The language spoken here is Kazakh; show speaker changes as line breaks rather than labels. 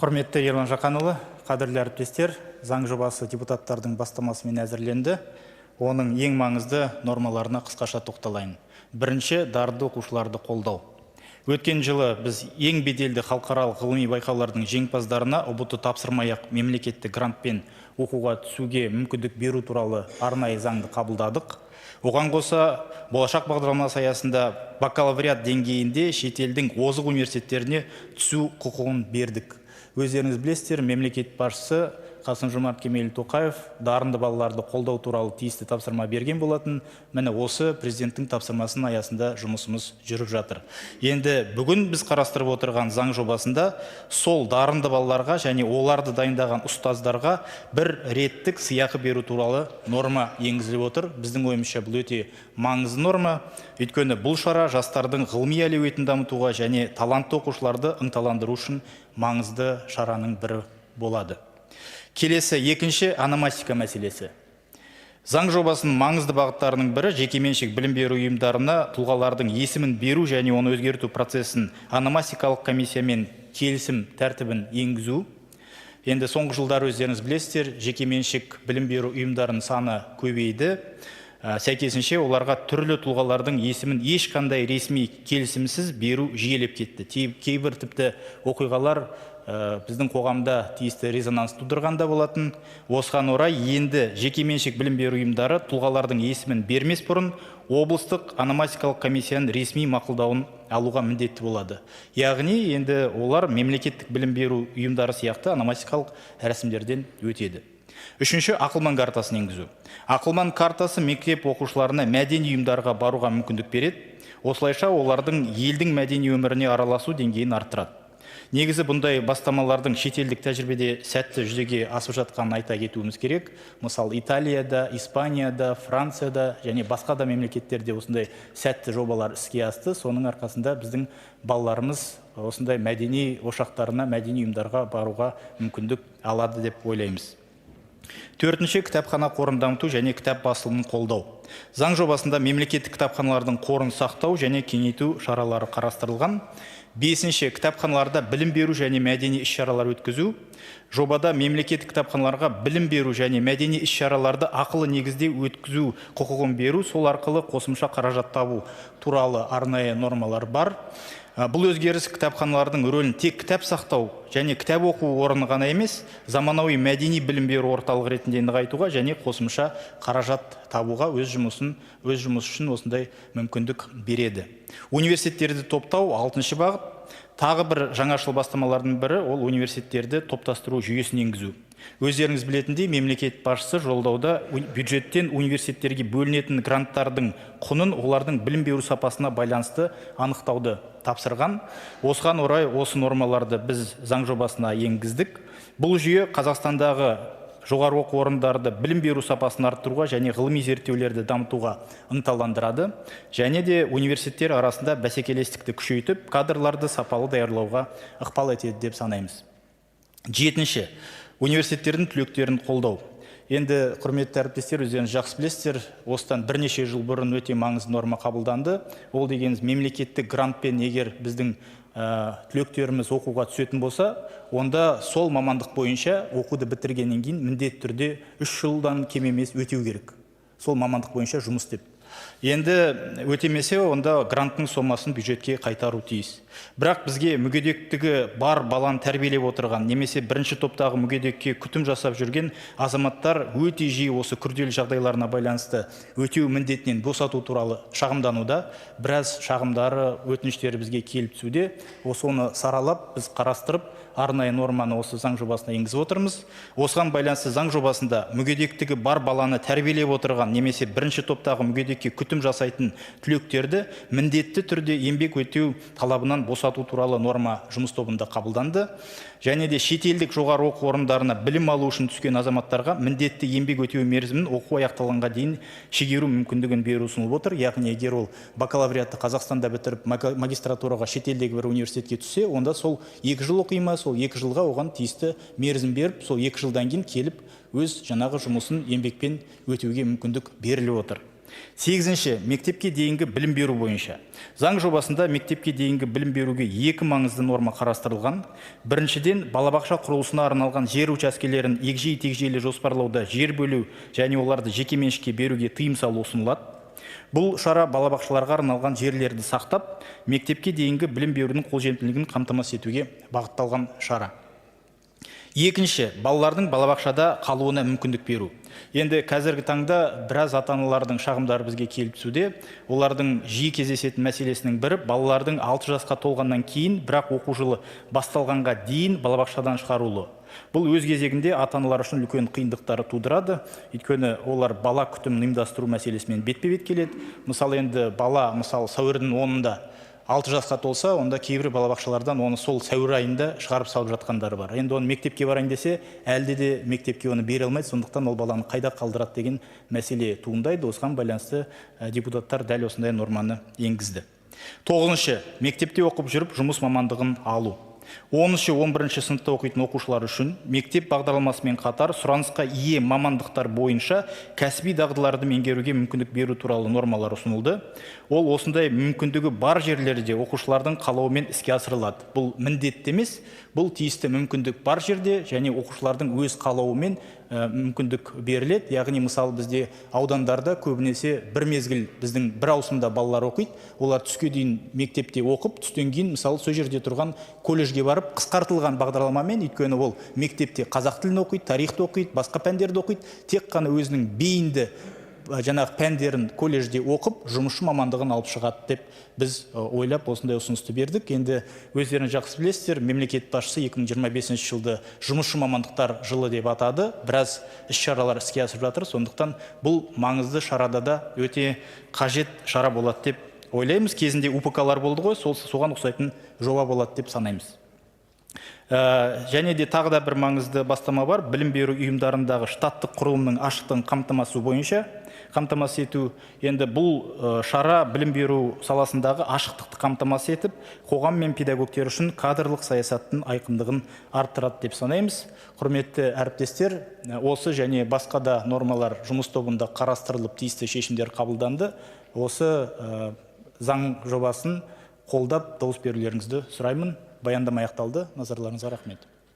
Құрметті Ерлан Жақанұлы, қадірлі әріптестер, заң жобасы депутаттардың бастамасымен әзірленді. Оның ең маңызды нормаларына қысқаша тоқталайын. Бірінші, дарынды оқушыларды қолдау. Өткен жылы біз ең беделді халықаралық ғылыми байқаулардың жеңімпаздарына ұбт тапсырмай-ақ мемлекеттік грантпен оқуға түсуге мүмкіндік беру туралы арнайы заңды қабылдадық. Оған қоса, болашақ бағдарламасы аясында бакалавриат деңгейінде шетелдің озық университеттеріне түсу құқығын бердік. Өздеріңіз білесіздер, мемлекет басшысы Қасым-Жомарт Кемелұлы Тоқаев дарынды балаларды қолдау туралы тиісті тапсырма берген болатын. Міне осы президенттің тапсырмасының аясында жұмысымыз жүріп жатыр. Енді бүгін біз қарастырып отырған заң жобасында сол дарынды балаларға және оларды дайындаған ұстаздарға бір реттік сыйақы беру туралы норма енгізіліп отыр. Біздің ойымызша бұл өте маңызды норма. Өйткені бұл шара жастардың ғылыми әлеуетін дамытуға және талантты оқушыларды ынталандыру үшін маңызды шараның бірі болады. Келесі екінші ономастика мәселесі. Заң жобасының маңызды бағыттарының бірі жекеменшік білім беру ұйымдарына тұлғалардың есімін беру және оны өзгерту процесін ономастикалық комиссиямен келісім тәртібін енгізу. Енді соңғы жылдары өздеріңіз білесіздер, жекеменшік білім беру ұйымдарының саны көбейді. Сәйкесінше оларға түрлі тұлғалардың есімін ешқандай ресми келісімсіз беру жиілеп кетті. Кейбір тіпті оқиғалар біздің қоғамда тиісті резонанс тудырғанда болатын. Осыған орай енді жекеменшік білім беру ұйымдары тұлғалардың есімін бермес бұрын облыстық ономастикалық комиссияның ресми мақұлдауын алуға міндетті болады. Яғни енді олар мемлекеттік білім беру ұйымдары сияқты ономастикалық рәсімдерден өтеді. Үшінші, ақылман картасын енгізу. Ақылман картасы мектеп оқушыларына мәдени ұйымдарға баруға мүмкіндік береді. Осылайша олардың елдің мәдени өміріне араласу деңгейін арттырады. Негізі бұндай бастамалардың шетелдік тәжірибеде сәтті жүзеге асып жатқанын айта кетуіміз керек. Мысалы, Италияда, Испанияда, Францияда және басқа да мемлекеттерде осындай сәтті жобалар іске асты. Соның арқасында біздің балаларымыз осындай мәдени ошақтарына, мәдени ұйымдарға баруға мүмкіндік алады деп ойлаймыз. Төртінші, кітапхана қорын дамыту және кітап басылымын қолдау. Заң жобасында мемлекеттік кітапханалардың қорын сақтау және кеңейту шаралары қарастырылған. Бесінші, кітапханаларда білім беру және мәдени іс-шаралар өткізу. Жобада мемлекеттік кітапханаларға білім беру және мәдени іс-шараларды ақылы негізде өткізу құқығын беру, сол арқылы қосымша қаражат табу туралы арнайы нормалар бар. Бұл өзгеріс кітапханалардың рөлін тек кітап сақтау және кітап оқу орны ғана емес, заманауи мәдени білім беру орталық ретінде нығайтуға және қосымша қаражат табуға өз жұмысы үшін осындай мүмкіндік береді. Университеттерді топтау 6-шы бағыт. Тағы бір жаңашыл бастамалардың бірі ол университеттерді топтастыру жүйесін енгізу. Өздеріңіз білетіндей, мемлекет басшысы жолдауда бюджеттен университеттерге бөлінетін гранттардың құнын олардың білім беру сапасына байланысты анықтауды тапсырған. Осыған орай осы нормаларды біз заң жобасына енгіздік. Бұл жүйе Қазақстандағы жоғары оқу орындарды білім беру сапасын арттыруға және ғылыми зерттеулерді дамытуға ынталандырады, және де университеттер арасында бәсекелестікті күшейтіп, кадрларды сапалы даярлауға ықпал етеді деп санаймыз. Жетінші, университеттердің түлектерін қолдау. Енді құрметті әріптестер, өздеріңіз жақсы білесіздер, осыдан бірнеше жыл бұрын өте маңызды норма қабылданды. Ол дегеніміз мемлекеттік грантпен егер біздің түлектеріміз оқуға түсетін болса, онда сол мамандық бойынша оқуды бітіргеннен кейін міндетті түрде 3 жылдан кем емес өтеу керек. Сол мамандық бойынша жұмыс істеп. Енді өтемесе, онда гранттың сомасын бюджетке қайтару тиіс. Бірақ бізге мүгедектігі бар баланы тәрбиелеп отырған, немесе бірінші топтағы мүгедекке күтім жасап жүрген азаматтар өте жиі осы күрделі жағдайларына байланысты өтеу міндетінен босату туралы шағымдануда. Біраз шағымдары, өтініштері бізге келіп түсуде. Оны саралап, біз қарастырып, арнайы норманы осы заң жобасына енгізіп отырмыз. Осыған байланысты заң жобасында мүгедектігі бар баланы тәрбиелеп отырған, немесе бірінші топтағы мүгедекке күтім жасайтын түлектерді міндетті түрде еңбек өтеу талабынан босату туралы норма жұмыс тобында қабылданды. Және де шетелдік жоғары оқу орындарына білім алу үшін түскен азаматтарға міндетті еңбек өтеу мерзімін оқу аяқталғанға дейін шегеру мүмкіндігін беру ұсынылып отыр. Яғни егер ол бакалавриатты Қазақстанда бітіріп магистратураға шетелдегі бір университетке түссе, онда сол 2 жыл оқи ма, сол 2 жылға оған тиісті мерзім беріп, сол 2 жылдан кейін келіп өз жаңағы жұмысын еңбекпен өтеуге мүмкіндік беріліп отыр. Сегізінші, мектепке дейінгі білім беру бойынша. Заң жобасында мектепке дейінгі білім беруге екі маңызды норма қарастырылған. Біріншіден, балабақша құрылысына арналған жер учаскелерін егжей-тегжейлі жоспарлауда жер бөлу және оларды жеке меншікке беруге тыйым салу ұсынылады. Бұл шара балабақшаларға арналған жерлерді сақтап, мектепке дейінгі білім берудің қолжетімділігін қамтамасыз етуге бағытталған шара. Екінші, балалардың балабақшада қалуына мүмкіндік беру. Енді қазіргі таңда біраз ата-аналардың шағымдары бізге келіп түсуде. Олардың жиі кездесетін мәселесінің бірі балалардың 6 жасқа толғаннан кейін, бірақ оқу жылы басталғанға дейін балабақшадан шығарылуы. Бұл өз кезегінде ата-аналар үшін үлкен қиындықтары тудырады. Өйткені олар бала күтімін ұйымдастыру мәселесімен бетпе-бет келеді. Мысалы енді бала сәуірдің 10-ында 6 жасқа толса, онда кейбір балабақшалардан оны сол сәуір айында шығарып салып жатқандары бар. Енді оны мектепке барайын десе, әлде де мектепке оны бере алмайды, сондықтан ол баланы қайда қалдырады деген мәселе туындайды. Осыған байланысты депутаттар дәл осындай норманы енгізді. 9-шы, мектепте оқып жүріп жұмыс мамандығын алу. 10-11 сыныпта оқитын оқушылар үшін мектеп бағдарламасымен қатар сұранысқа ие мамандықтар бойынша кәсіби дағдыларды меңгеруге мүмкіндік беру туралы нормалар ұсынылды. Ол осындай мүмкіндігі бар жерлерде оқушылардың қалауымен іске асырылады. Бұл міндетті емес, бұл тиісті мүмкіндік бар жерде және оқушылардың өз қалауымен мүмкіндік беріледі. Яғни мысалы бізде аудандарда көбінесе бір мезгіл біздің бір ауысымда балалар оқиды. Олар түске дейін мектепте оқып, түстен кейін мысалы сол жерде тұрған колледжге барып қысқартылған бағдарламамен, өйткені ол мектепте қазақ тілін оқиды, тарихты оқиды, басқа пәндерді оқиды, тек қана өзінің бейінді жаңағы пәндерін колледжде оқып, жұмысшы мамандығын алып шығады деп біз ойлап осындай ұсынысты бердік. Енді өздеріңіз жақсы білесіздер, мемлекет басшысы 2025 жылды жұмысшы мамандықтар жылы деп атады. Біраз іс-шаралар іске асырып жатыр. Сондықтан бұл маңызды шарада да өте қажет шара болады деп ойлаймыз. Кезінде УПК-лар болды ғой, соған ұқсайтын жоба болады деп санаймыз. Және де тағы да бір маңызды бастама бар. Білім беру ұйымдарындағы штаттық құрылымның ашықтығын қамтамасыз ету. Енді бұл шара білім беру саласындағы ашықтықты қамтамасыз етіп, қоғам мен педагогтер үшін кадрлық саясаттың айқындығын арттырады деп санаймыз. Құрметті әріптестер, осы және басқа да нормалар жұмыс тобында қарастырылып, тиісті шешімдер қабылданды. Осы заң жобасын қолдап дауыс берулеріңізді сұраймын. Баяндама аяқталды. Назарларыңызға рахмет.